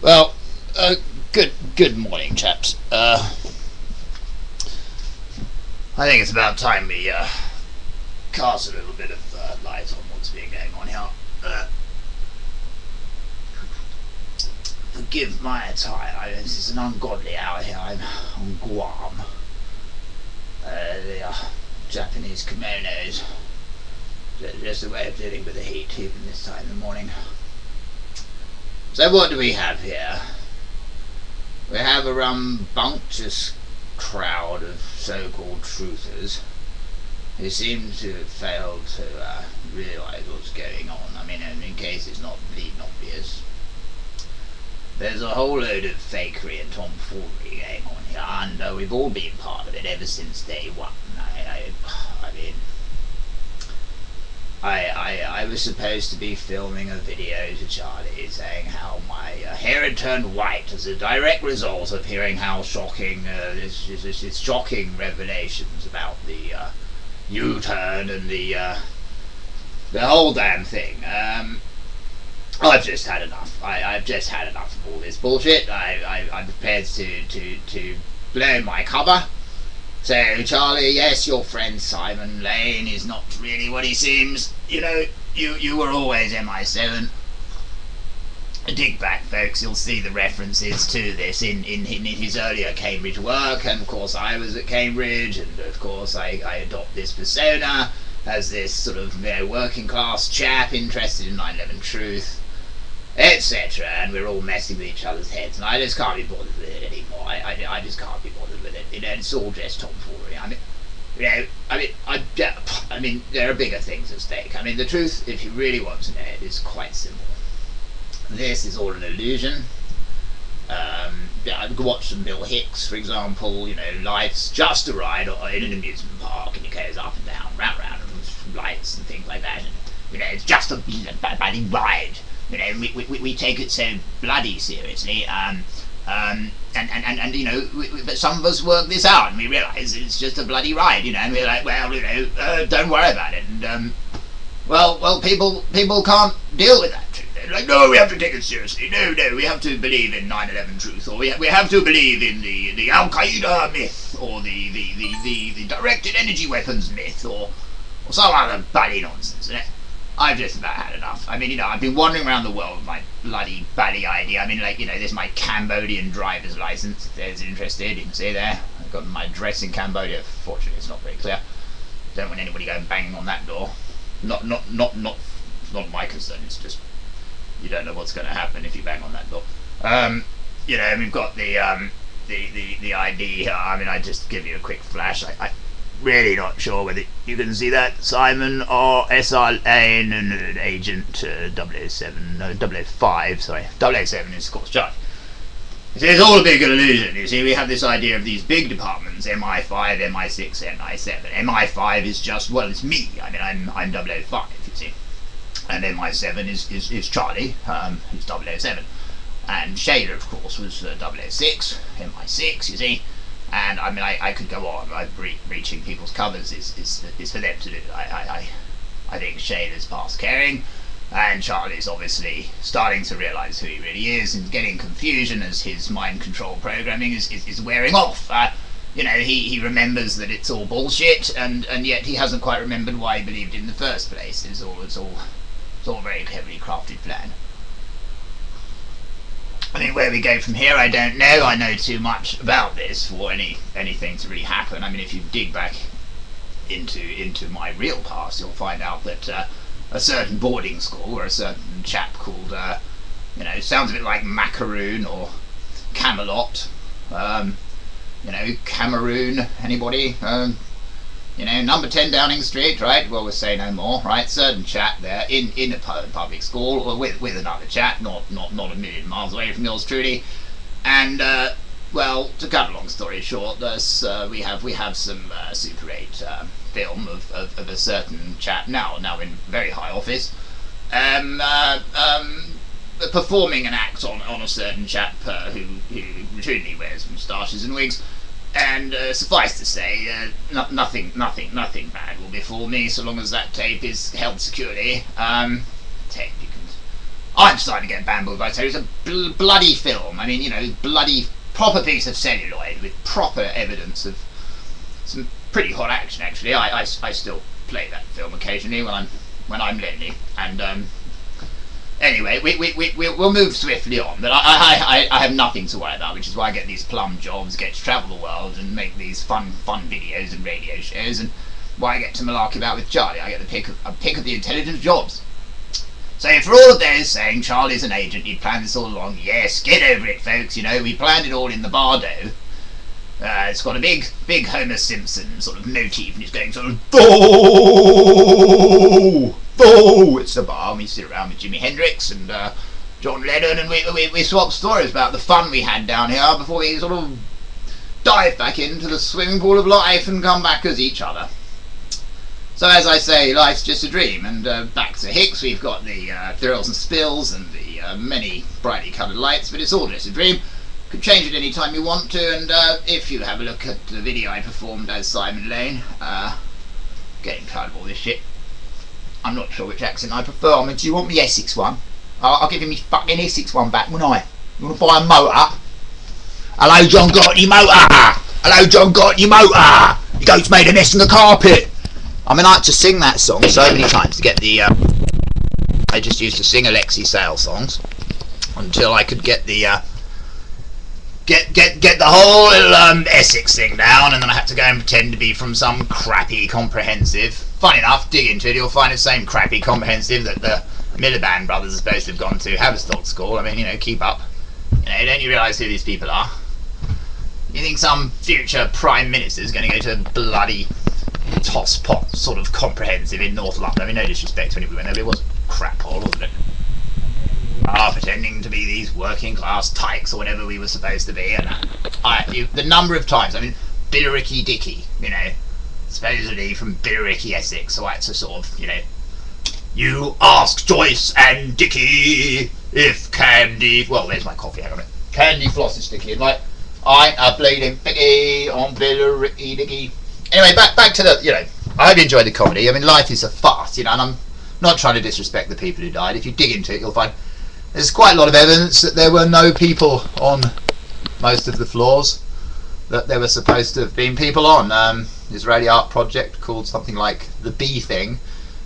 Well, good morning, chaps. I think it's about time we cast a little bit of light on what's been going on here. Forgive my attire. This is an ungodly hour here. I'm on Guam. The Japanese kimonos. Just a way of dealing with the heat, even this time in the morning. So what do we have here? We have a rambunctious crowd of so-called truthers who seem to have failed to realise what's going on. I mean, in case it's not bleeding obvious. There's a whole load of fakery and tomfoolery going on here, and we've all been part of it ever since day one. I was supposed to be filming a video to Charlie saying how my hair had turned white as a direct result of hearing how shocking, this shocking revelations about the U-turn and the whole damn thing. I've just had enough. I've just had enough of all this bullshit. I'm prepared to blow my cover. So, Charlie, yes, your friend Simon Lane is not really what he seems. You know, you were always MI7. Dig back, folks, you'll see the references to this in his earlier Cambridge work, and of course I was at Cambridge, and of course I adopt this persona as this sort of working class chap interested in 9/11 truth, etc., and we're all messing with each other's heads, and I just can't be bothered with it anymore. I just can't be bothered with it. You know, it's all just tomfoolery. I mean, there are bigger things at stake. I mean, the truth, if you really want to know it, is quite simple. This is all an illusion. I've watched some Bill Hicks, for example. You know, life's just a ride in an amusement park, and it goes up and down, round, and lights and things like that. And, you know, it's just a bloody ride. You know, we take it so bloody seriously, and you know, but some of us work this out, and we realise it's just a bloody ride, you know, and we're like, well, you know, don't worry about it, and well, people can't deal with that truth. They're like, no, we have to take it seriously. No, we have to believe in 9/11 truth, or we have to believe in the Al Qaeda myth, or the directed energy weapons myth, or some other bloody nonsense. I've just about had enough. I mean, you know, I've been wandering around the world with my bloody bally idea. I mean, like, you know, there's my Cambodian driver's license. If there's interested, you can see there. I've got my address in Cambodia. Fortunately, it's not very clear. Don't want anybody going banging on that door. Not my concern. It's just you don't know what's going to happen if you bang on that door. You know, and we've got the ID here. I mean, I just give you a quick flash. I really not sure whether you can see that. Simon or SR Lane and Agent 005, sorry. 007 is of course Charlie. It's all a big illusion, you see. We have this idea of these big departments, MI5, MI6, MI7. MI5 is just, well, it's me. I mean, I'm 005, you see. And MI7 is Charlie, who's 007. And Shayla, of course, was 006, MI6, you see. And I mean, I could go on. Breaching people's covers is for them to do. I think Shayla's past caring, and Charlie's obviously starting to realise who he really is, and getting confusion as his mind control programming is wearing off. You know, he remembers that it's all bullshit, and yet he hasn't quite remembered why he believed in the first place. It's all a very cleverly crafted plan. I mean, where we go from here, I don't know. I know too much about this for anything to really happen. I mean, if you dig back into my real past, you'll find out that a certain boarding school, or a certain chap called, you know, sounds a bit like Macaroon or Camelot. You know, Cameroon, anybody? You know, number 10 Downing Street, right? Well, we'll say no more, right? Certain chap there in a public school, or with another chap, not a million miles away from yours truly. And well, to cut a long story short, we have some Super 8 film of a certain chap now in very high office, performing an act on a certain chap who routinely wears moustaches and wigs. And suffice to say, nothing bad will befall me so long as that tape is held securely. Tape, I'm starting to get bamboozled by it. So it's a bloody film. I mean, you know, bloody proper piece of celluloid with proper evidence of some pretty hot action. Actually, I still play that film occasionally when I'm lonely. And anyway, we'll move swiftly on. But I have nothing to worry about, which is why I get these plum jobs, get to travel the world and make these fun videos and radio shows, and why I get to malarkey about with Charlie. I get the pick of the intelligence jobs. So for all of those saying Charlie's an agent, he'd planned this all along, yes, get over it, folks. You know, we planned it all in the Bardo. It's got a big Homer Simpson sort of motif, and it's going sort of Bo! It's the bar, and we sit around with Jimi Hendrix and John Lennon, and we swap stories about the fun we had down here before we sort of dive back into the swimming pool of life and come back as each other. So as I say, life's just a dream, and back to Hicks, we've got the thrills and spills and the many brightly coloured lights, but it's all just a dream. Could change it any time you want to, and if you have a look at the video I performed as Simon Lane, getting tired of all this shit. I'm not sure which accent I prefer. I mean, do you want me Essex one? I'll give you me fucking Essex one back, wouldn't I? You want to buy a motor? Hello, John, got any motor? Hello, John, got any motor? Your goat's made a mess in the carpet. I mean, I had to sing that song so many times to get the. I just used to sing Alexi Sale songs until I could get the get the whole little Essex thing down, and then I had to go and pretend to be from some crappy comprehensive. Fun enough, dig into it, you'll find the same crappy comprehensive that the Miliband brothers are supposed to have gone to Haverstock School. I mean, you know, keep up. You know, don't you realise who these people are? You think some future Prime Minister's going to go to bloody tosspot sort of comprehensive in North London? I mean, no disrespect to anybody went there, but it was a crap hole, wasn't it? Pretending to be these working class tykes or whatever we were supposed to be, and the number of times, I mean, Billericay Dicky, you know, supposedly from Billericay, Essex, so I had to sort of, you know, you ask Joyce and Dicky if candy, well, there's my coffee, hang on a minute, candy floss is sticky, and like, I'm a bleeding piggy on Billericay Dicky. Anyway, back to the, you know, I hope you enjoyed the comedy. I mean, life is a farce, you know, and I'm not trying to disrespect the people who died. If you dig into it, you'll find there's quite a lot of evidence that there were no people on most of the floors that there were supposed to have been people on. Israeli art project called something like The Bee Thing.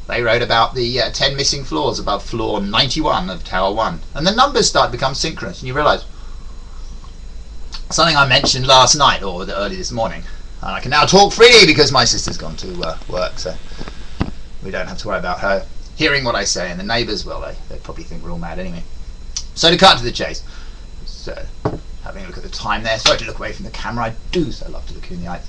They wrote about the 10 missing floors above floor 91 of Tower 1. And the numbers start to become synchronous, and you realise something I mentioned last night or early this morning. And I can now talk freely because my sister's gone to work, so we don't have to worry about her hearing what I say, and the neighbours, well, they probably think we're all mad anyway. So to cut to the chase, so having a look at the time there, sorry to look away from the camera, I do so love to look in the eyes.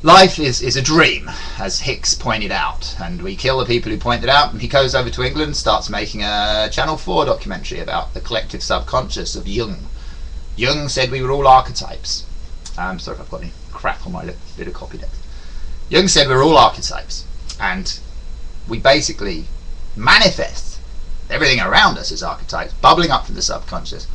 Life is a dream, as Hicks pointed out, and we kill the people who point it out, and he goes over to England, starts making a Channel 4 documentary about the collective subconscious of Jung. Jung said we were all archetypes. I'm sorry if I've got any crap on my bit of copy text. Jung said we're all archetypes, and we basically manifest everything around us as archetypes, bubbling up from the subconscious.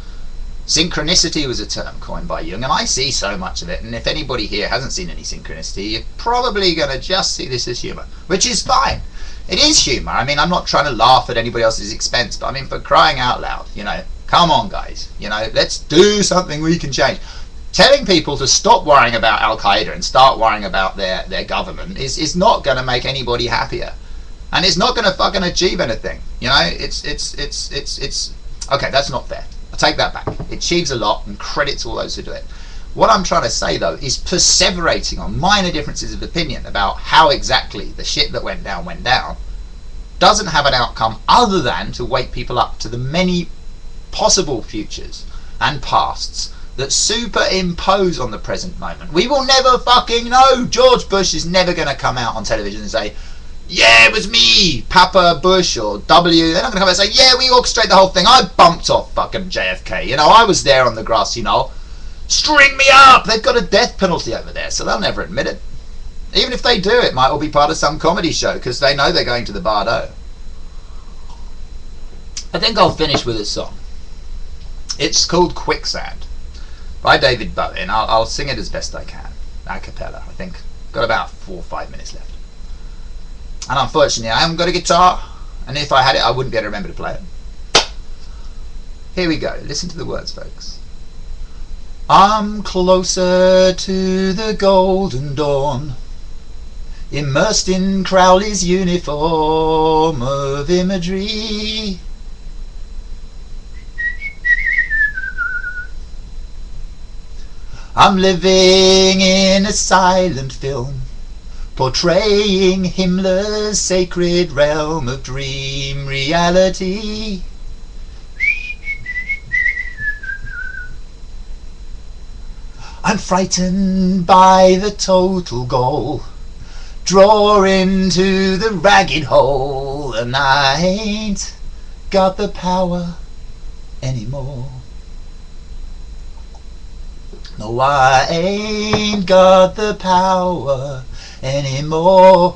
Synchronicity was a term coined by Jung, and I see so much of it, and if anybody here hasn't seen any synchronicity, you're probably going to just see this as humour, which is fine. It is humour. I mean, I'm not trying to laugh at anybody else's expense, but I mean, for crying out loud, you know, come on guys, you know, let's do something we can change. Telling people to stop worrying about Al-Qaeda and start worrying about their government is not going to make anybody happier. And it's not going to fucking achieve anything. You know, it's okay, that's not fair. I take that back. It achieves a lot, and credits all those who do it. What I'm trying to say, though, is perseverating on minor differences of opinion about how exactly the shit that went down, doesn't have an outcome other than to wake people up to the many possible futures and pasts that superimpose on the present moment. We will never fucking know. George Bush is never going to come out on television and say, yeah, it was me, Papa Bush or W. They're not going to come out and say, yeah, we orchestrated the whole thing. I bumped off fucking JFK. You know, I was there on the grassy knoll. String me up. They've got a death penalty over there, so they'll never admit it. Even if they do, it might all be part of some comedy show because they know they're going to the Bardo. I think I'll finish with a song. It's called Quicksand by David Bowie, and I'll sing it as best I can, a cappella. I think got about 4 or 5 minutes left. And unfortunately, I haven't got a guitar, and if I had it, I wouldn't be able to remember to play it. Here we go. Listen to the words, folks. I'm closer to the golden dawn, immersed in Crowley's uniform of imagery. I'm living in a silent film, portraying Himmler's sacred realm of dream reality. I'm frightened by the total goal, draw into the ragged hole, and I ain't got the power anymore. No, I ain't got the power anymore.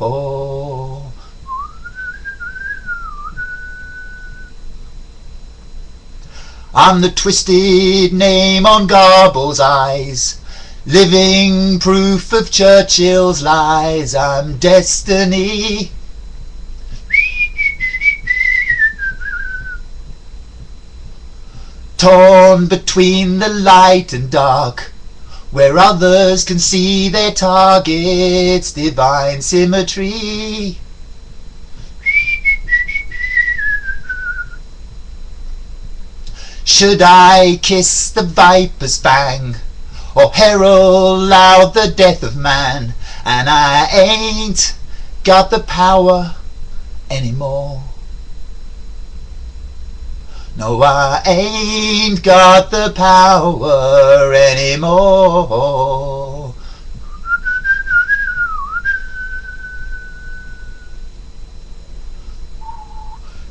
I'm the twisted name on Garbo's eyes, living proof of Churchill's lies. I'm destiny. Torn between the light and dark, where others can see their targets, divine symmetry. Should I kiss the viper's fang, or herald loud the death of man? And I ain't got the power anymore. No, I ain't got the power anymore.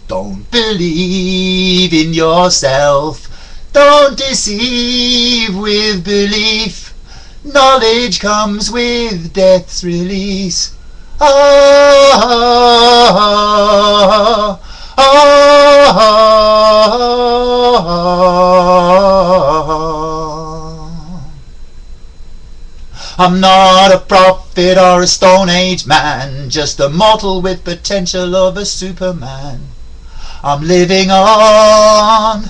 Don't believe in yourself, don't deceive with belief. Knowledge comes with death's release. Oh, I'm not a prophet or a Stone Age man, just a mortal with potential of a Superman. I'm living on.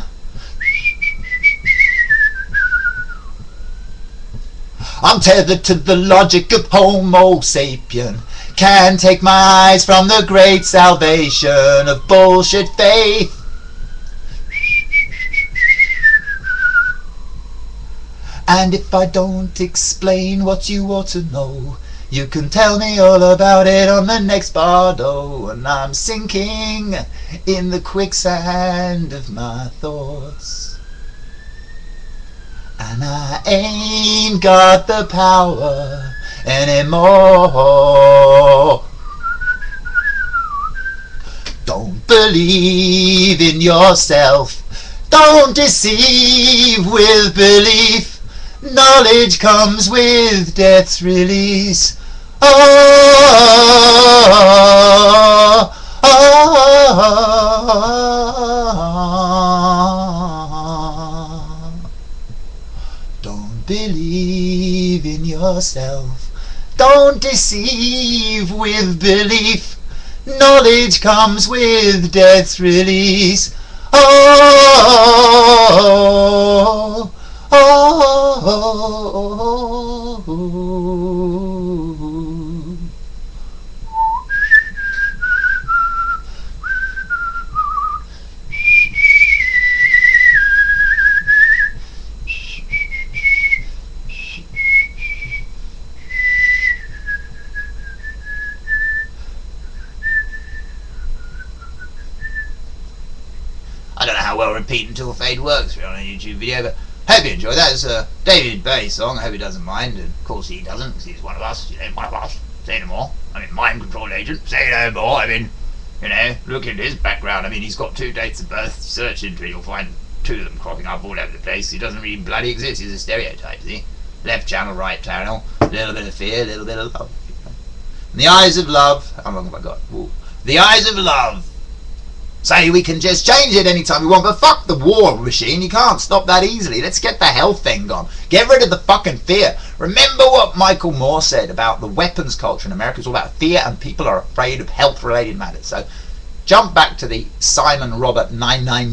I'm tethered to the logic of Homo sapien. Can't take my eyes from the great salvation of bullshit faith. And if I don't explain what you ought to know, you can tell me all about it on the next bardo. And I'm sinking in the quicksand of my thoughts, and I ain't got the power anymore. Don't believe in yourself, don't deceive with belief. Knowledge comes with death's release. Oh, don't believe in yourself, don't deceive with belief. Knowledge comes with death's release. Oh, I don't know how well repeat until fade works for on a YouTube video, but hope you enjoyed that. It's a David Bowie song. I hope he doesn't mind, and of course he doesn't, because he's one of us. You know, one of us. Say no more. I mean, mind control agent. Say no more. I mean, you know, look into his background. I mean, he's got 2 dates of birth. Search into it, you'll find 2 of them cropping up all over the place. He doesn't really bloody exist. He's a stereotype, see? Left channel, right channel. A little bit of fear, a little bit of love. In the eyes of love. How long have I got? Ooh. The eyes of love say we can just change it anytime we want, but fuck the war machine, you can't stop that easily. Let's get the health thing gone. Get rid of the fucking fear. Remember what Michael Moore said about the weapons culture in America. It's all about fear, and people are afraid of health related matters. So jump back to the Simon Robert 999